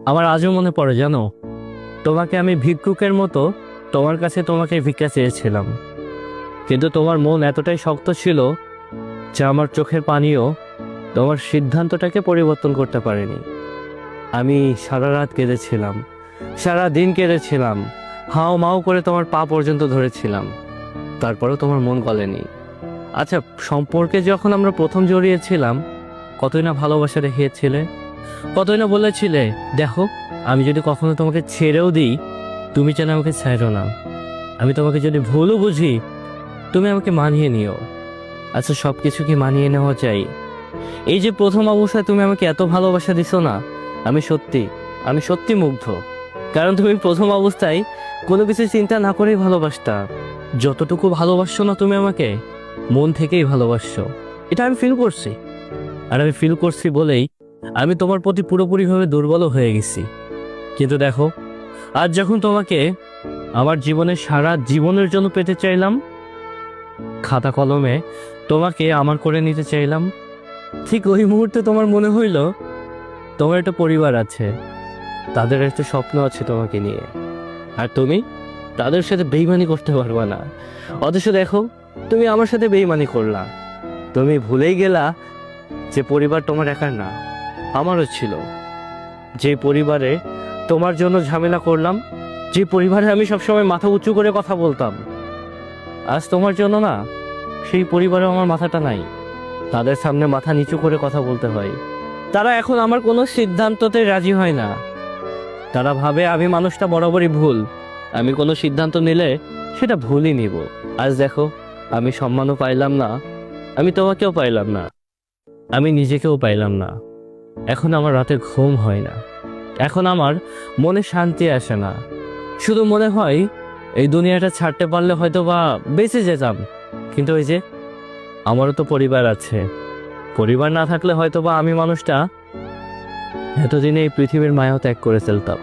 আমার আজও মনে পড়ে জানো, তোমাকে আমি ভিক্ষুকের মতো তোমার কাছে তোমাকে ভিক্ষা চেয়েছিলাম, কিন্তু তোমার মন এতটাই শক্ত ছিল যে আমার চোখের পানিও তোমার সিদ্ধান্তটাকে পরিবর্তন করতে পারেনি। আমি সারা রাত কেঁদেছিলাম, সারা দিন কেঁদেছিলাম, হাও মাও করে তোমার পা পর্যন্ত ধরেছিলাম, তারপরেও তোমার মন গলেনি। আচ্ছা, সম্পর্কে যখন আমরা প্রথম জড়িয়েছিলাম কতই না ভালোবাসা দেখিয়েছিলে, কতই না বলেছিলে দেখো আমি যদি কখনো তোমাকে ছেড়েও দিই তুমি যেন আমাকে ছাড়ো না, আমি তোমাকে যদি ভুলও বুঝি তুমি আমাকে মানিয়ে নিও। আচ্ছা, সব কিছু কি মানিয়ে নেওয়া চাই? এই যে প্রথম অবস্থায় তুমি আমাকে এত ভালোবাসা দিছো না, আমি সত্যি মুগ্ধ। কারণ তুমি প্রথম অবস্থায় কোনো কিছু চিন্তা না করেই ভালোবাসতা। যতটুকু ভালোবাসছো না তুমি আমাকে, মন থেকেই ভালোবাসছো, এটা আমি ফিল করছি। আর আমি ফিল করছি বলেই আমি তোমার প্রতি পুরোপুরিভাবে দুর্বলও হয়ে গেছি। কিন্তু দেখো, আজ যখন তোমাকে আমার জীবনে সারা জীবনের জন্য পেতে চাইলাম, খাতা কলমে তোমাকে আমার করে নিতে চাইলাম, ঠিক ওই মুহূর্তে তোমার মনে হইল তোমার একটা পরিবার আছে, তাদের একটা স্বপ্ন আছে তোমাকে নিয়ে, আর তুমি তাদের সাথে বেইমানি করতে পারবা না। অথচ দেখো, তুমি আমার সাথে বেইমানি করলা। তুমি ভুলেই গেলা যে পরিবার তোমার একার না, আমারও ছিল। যে পরিবারে তোমার জন্য ঝামেলা করলাম, যে পরিবারে আমি সবসময় মাথা উঁচু করে কথা বলতাম, আজ তোমার জন্য না সেই পরিবারে আমার মাথাটা নাই। তাদের সামনে মাথা নিচু করে কথা বলতে হয়। তারা এখন আমার কোনো সিদ্ধান্ততে রাজি হয় না। তারা ভাবে আমি মানুষটা বরাবরই ভুল, আমি কোনো সিদ্ধান্ত নিলে সেটা ভুলই নিব। আজ দেখো, আমি সম্মানও পাইলাম না, আমি তোমাকেও পাইলাম না, আমি নিজেকেও পাইলাম না। এখন আমার রাতে ঘুম হয় না, এখন আমার মনে শান্তি আসে না। শুধু মনে হয় এই দুনিয়াটা ছাড়তে পারলে হয়তো বা বেঁচে যেতাম, কিন্তু ওই যে আমারও তো পরিবার আছে। পরিবার না থাকলে হয়তো বা আমি মানুষটা এতদিনে এই পৃথিবীর মায়াও ত্যাগ করে ফেলতাম।